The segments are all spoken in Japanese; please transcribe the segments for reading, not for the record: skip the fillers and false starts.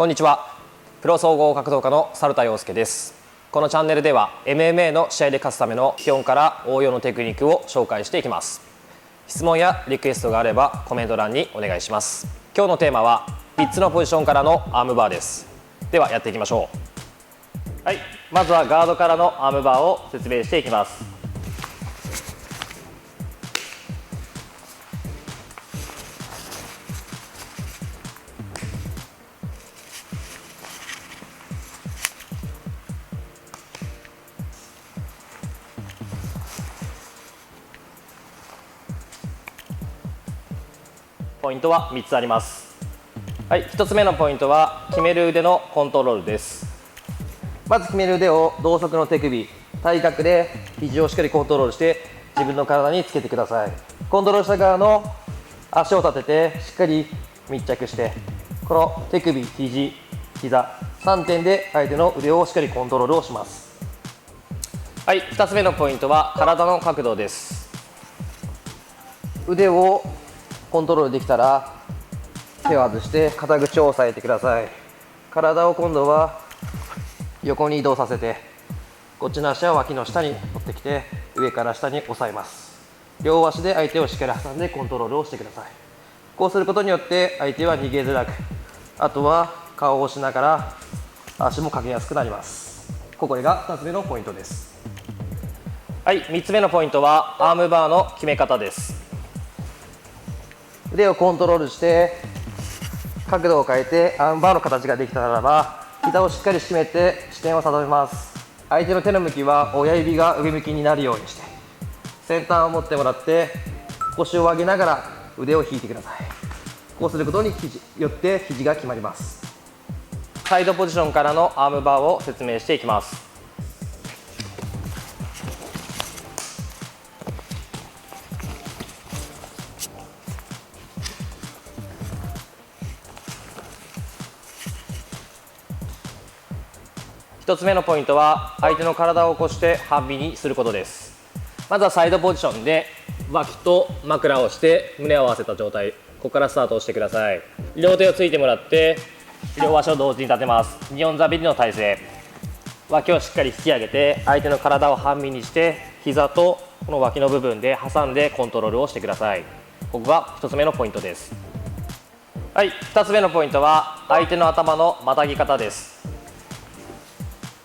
こんにちは。プロ総合格闘家の猿田陽介です。このチャンネルでは MMA の試合で勝つための基本から応用のテクニックを紹介していきます。質問やリクエストがあればコメント欄にお願いします。今日のテーマは3つのポジションからのアームバーです。ではやっていきましょう。はい、まずはガードからのアームバーを説明していきます。ポイントは3つあります。はい、1つ目のポイントは決める腕のコントロールです。まず決める腕を同側の手首、対角で肘をしっかりコントロールして自分の体につけてください。コントロールした側の足を立ててしっかり密着して、この手首、肘、膝3点で相手の腕をしっかりコントロールをします。はい、2つ目のポイントは体の角度です。腕をコントロールできたら手を外して肩口を押さえてください。体を今度は横に移動させて、こっちの足は脇の下に持ってきて上から下に押さえます。両足で相手をしっかり挟んでコントロールをしてください。こうすることによって相手は逃げづらく、あとは顔を押しながら足もかけやすくなります。これが2つ目のポイントです。はい、3つ目のポイントはアームバーの決め方です。腕をコントロールして角度を変えてアームバーの形ができたならば、膝をしっかり締めて視点を定めます。相手の手の向きは親指が上向きになるようにして、先端を持ってもらって腰を上げながら腕を引いてください。こうすることによって肘が決まります。サイドポジションからのアームバーを説明していきます。1つ目のポイントは相手の体を起こして半身にすることです。まずはサイドポジションで脇と枕をして胸を合わせた状態、ここからスタートをしてください。両手をついてもらって両足を同時に立てます。日本座ビリの体勢、脇をしっかり引き上げて相手の体を半身にして膝とこの脇の部分で挟んでコントロールをしてください。ここが1つ目のポイントです。はい、2つ目のポイントは相手の頭のまたぎ方です。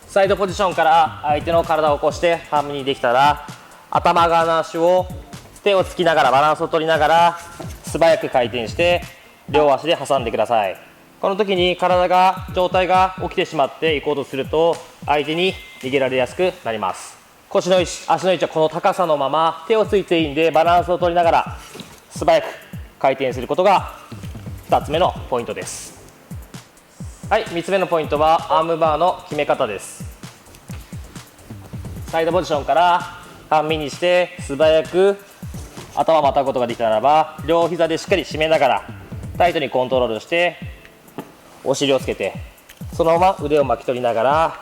サイドポジションから相手の体を起こして半身にできたら、頭側の足を手をつきながらバランスを取りながら素早く回転して両足で挟んでください。この時に上体が起きてしまっていこうとすると相手に逃げられやすくなります。腰の位置、足の位置はこの高さのまま手をついていいんで、バランスを取りながら素早く回転することが2つ目のポイントです。はい、3つ目のポイントはアームバーの決め方です。サイドポジションから半身にして素早く頭をまたぐことができたならば、両膝でしっかり締めながらタイトにコントロールしてお尻をつけて、そのまま腕を巻き取りながら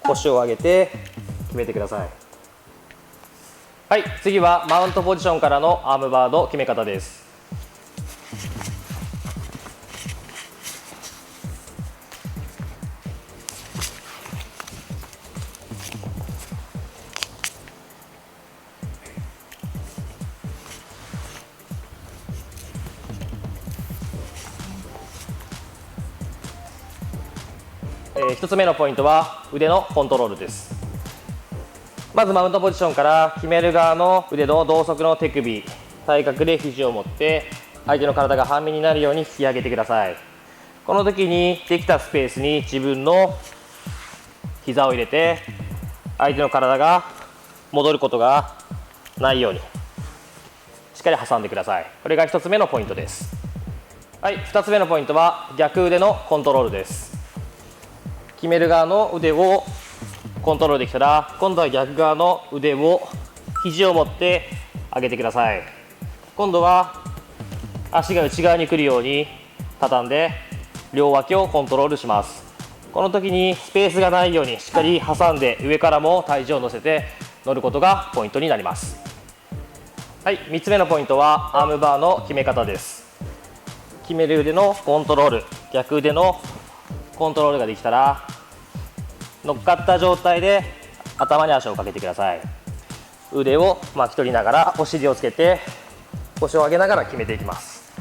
腰を上げて決めてください。はい、次はマウントポジションからのアームバーの決め方です。1つ目のポイントは腕のコントロールです。まずマウントポジションから決める側の腕の同側の手首、対角で肘を持って相手の体が半身になるように引き上げてください。この時にできたスペースに自分の膝を入れて相手の体が戻ることがないようにしっかり挟んでください。これが1つ目のポイントです。はい、2つ目のポイントは逆腕のコントロールです。決める側の腕をコントロールできたら、今度は逆側の腕を肘を持って上げてください。今度は足が内側に来るように畳んで両脇をコントロールします。この時にスペースがないようにしっかり挟んで上からも体重を乗せて乗ることがポイントになります。はい、3つ目のポイントはアームバーの決め方です。決める腕のコントロール、逆腕のコントロールができたら、乗っかった状態で頭に足をかけてください。腕を巻き取りながらお尻をつけて腰を上げながら決めていきます。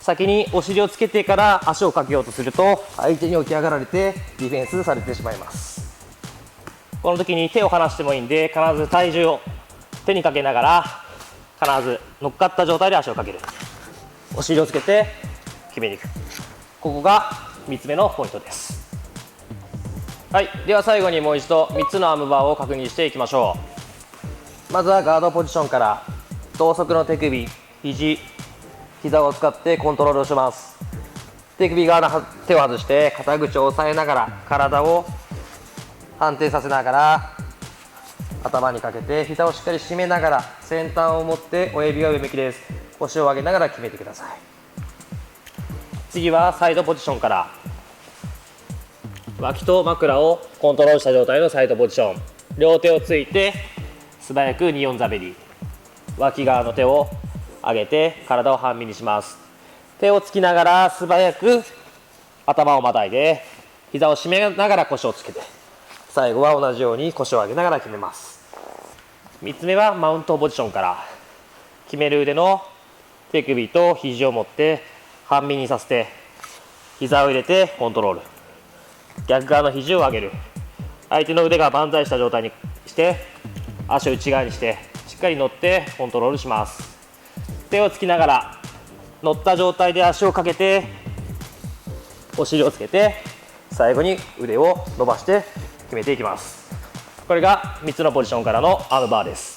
先にお尻をつけてから足をかけようとすると相手に起き上がられてディフェンスされてしまいます。この時に手を離してもいいんで、必ず体重を手にかけながら必ず乗っかった状態で足をかける。お尻をつけて決めにいく。ここが3つ目のポイントです。はい、では最後にもう一度3つのアームバーを確認していきましょう。まずはガードポジションから同側の手首、肘、膝を使ってコントロールをします。手首側の手を外して肩口を押さえながら体を反転させながら頭にかけて膝をしっかり締めながら先端を持って親指が上向きです。腰を上げながら決めてください。次はサイドポジションから脇と枕をコントロールした状態のサイドポジション、両手をついて素早く2-4座べり、脇側の手を上げて体を半身にします。手をつきながら素早く頭をまたいで膝を締めながら腰をつけて、最後は同じように腰を上げながら決めます。3つ目はマウントポジションから決める腕の手首と肘を持って半身にさせて膝を入れてコントロール、逆側の肘を上げる、相手の腕が万歳した状態にして足を内側にしてしっかり乗ってコントロールします。手をつきながら乗った状態で足をかけてお尻をつけて最後に腕を伸ばして決めていきます。これが3つのポジションからのアームバーです。